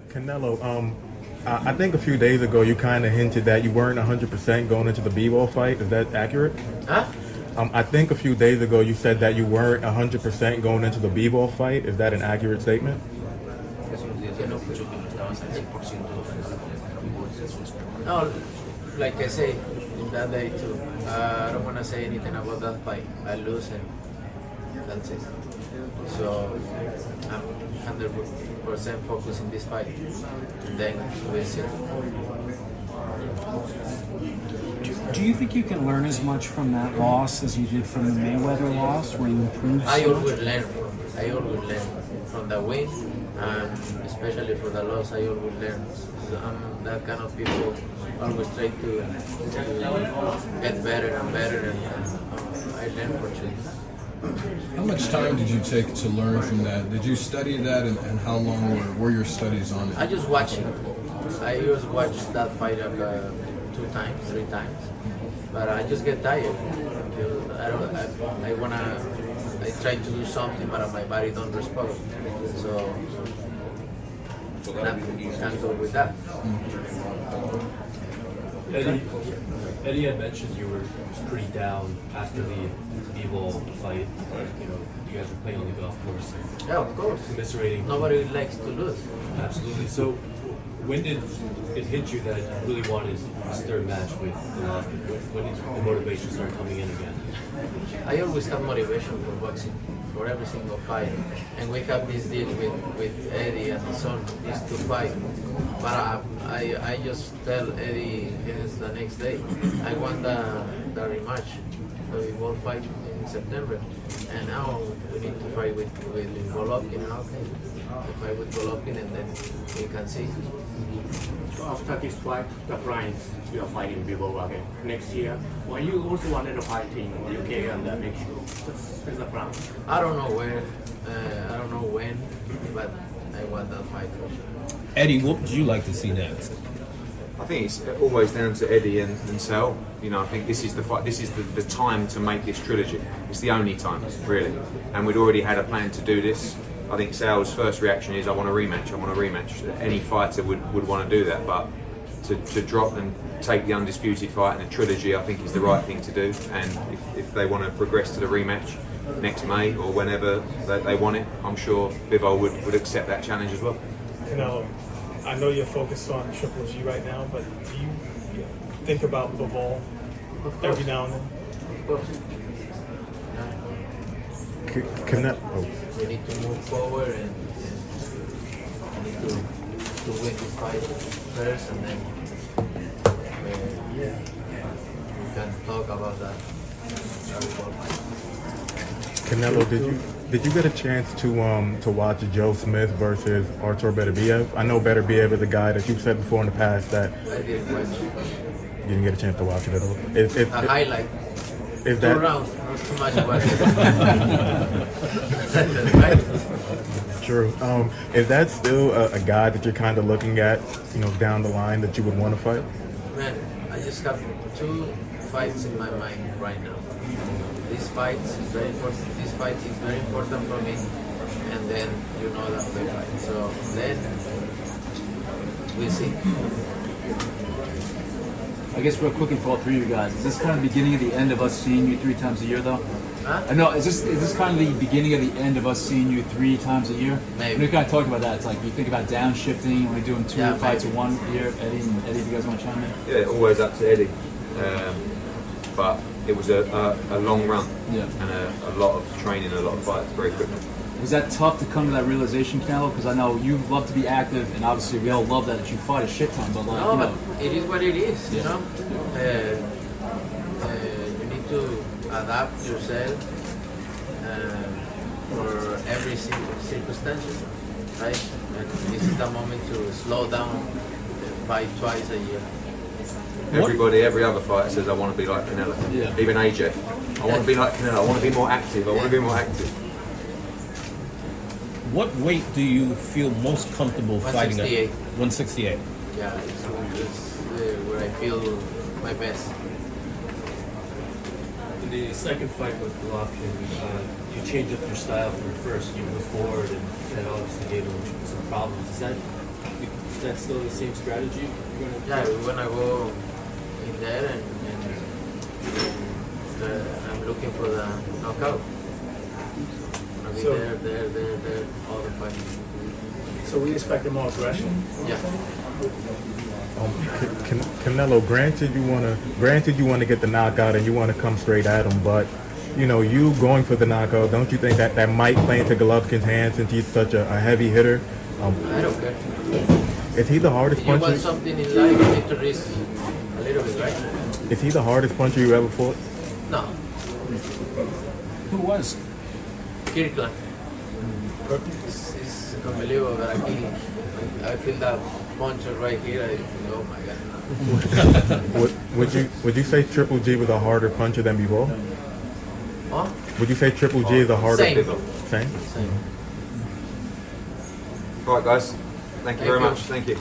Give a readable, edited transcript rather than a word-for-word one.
Canelo, I think a few days ago you kind of hinted that you weren't 100% going into the Bivol fight. Is that accurate? Huh? I think a few days ago you said that you weren't 100% going into the Bivol fight. Is that an accurate statement? No, like I say in that day too. I don't want to say anything about that fight. I lose and that's it. So I'm 100% focused in this fight. And then we'll see. Do you think you can learn as much from that loss as you did from the Mayweather loss, where you improved I so always much? learn from. I always learn from the win, and especially for the loss. I always learn. So I'm that kind of people. Always try to get better and better, and I learn for sure. How much time did you take to learn from that? Did you study that, and how long were your studies on it? I just watch it. I just watch that fight like 2 times, 3 times, but I just get tired. I try to do something, but my body don't respond. So I can't go with that. Eddie had mentioned you were pretty down after the Bivol fight. You know, you guys were playing on the golf course. Yeah, of course. Commiserating. Nobody likes to lose. Absolutely. So, when did it hit you that you really wanted this third match with Golovkin? When did the motivation start coming in again? I always have motivation for boxing, for every single fight. And we have this deal with Eddie and his son, these 2 fights. But I just tell Eddie the next day, I want the rematch. So we won't fight in September. And now we need to fight with Golovkin. And okay, we fight with Golovkin and then we can see. After this fight, the Prince will fight in Bivol again next year. Well, you also wanted to fight in UK and Mexico. That's the plan. I don't know where, I don't know when, but I want that fight for sure. Eddie, what would you like to see next? I think it's always down to Eddie and Sal. You know, I think this is the fight. This is the time to make this trilogy. It's the only time, really. And we'd already had a plan to do this. I think Sal's first reaction is, I want a rematch. I want a rematch. Any fighter would want to do that, but to drop and take the undisputed fight in a trilogy, I think is the right thing to do. And if they want to progress to the rematch next May or whenever they want it, I'm sure Bivol would accept that challenge as well. Canelo, I know you're focused on Triple G right now, but do you think about Bivol every now and then? Of course. Canelo. We need to move forward and we need to win this fight first, and then we can talk about that. Canelo, did you get a chance to watch Joe Smith versus Artur Beterbiev? I know Beterbiev is a guy that you've said before in the past that I didn't watch you didn't get a chance to watch it at all. a highlight. Is 2 that rounds, not too much about it. Right? true? Is that still a guy that you're kind of looking at, down the line that you would want to fight? Man, I just have 2 fights in my mind right now. This fight is very important. This fight is very important for me, and then the other fight. So then we'll see. I guess real quickly for all 3 of you guys, is this kind of the beginning of the end of us seeing you 3 times a year, though? Huh? I know. Is this kind of the beginning of the end of us seeing you 3 times a year? Maybe. We kind of talked about that. It's like you think about downshifting, only doing 2 fights in 1 year. Eddie, if you guys want to chime in? Yeah, always up to Eddie. But it was a long run and a lot of training, a lot of fights very quickly. Was that tough to come to that realization, Canelo? Because I know you love to be active, and obviously we all love that you fight a shit ton. But like, No, but it is what it is, you Yeah. know. You need to adapt yourself for every circumstance, right? And this is the moment to slow down, fight twice a year. Every other fighter says, I want to be like Canelo. Yeah. Even AJ. I want to be like Canelo. I want to be more active. I want to be more active. What weight do you feel most comfortable fighting at? 168. 168. Yeah, it's where I feel my best. In the second fight with Golovkin, you changed up your style from the first. You moved forward, and that obviously gave him some problems. Is that That's still the same strategy? You're gonna Yeah, we're gonna go in there and I'm looking for the knockout. Gonna be So- there, all the fight. So we expect more aggression. Yeah. Canelo, granted you wanna get the knockout and you wanna come straight at him, but you know, you going for the knockout, don't you think that might play into Golovkin's hands since he's such a heavy hitter? I don't care. Is he the hardest You want puncher? something in life, you need to risk a little bit, right? Is he the hardest puncher you ever fought? No. Who was? Kirkland. It's unbelievable that I feel that punch right here. Oh my God. Would you say Triple G was a harder puncher than Bivol? Huh? Would you say Triple G is a harder Same. Same? Same. All right, guys. Thank you very you. much. Thank you.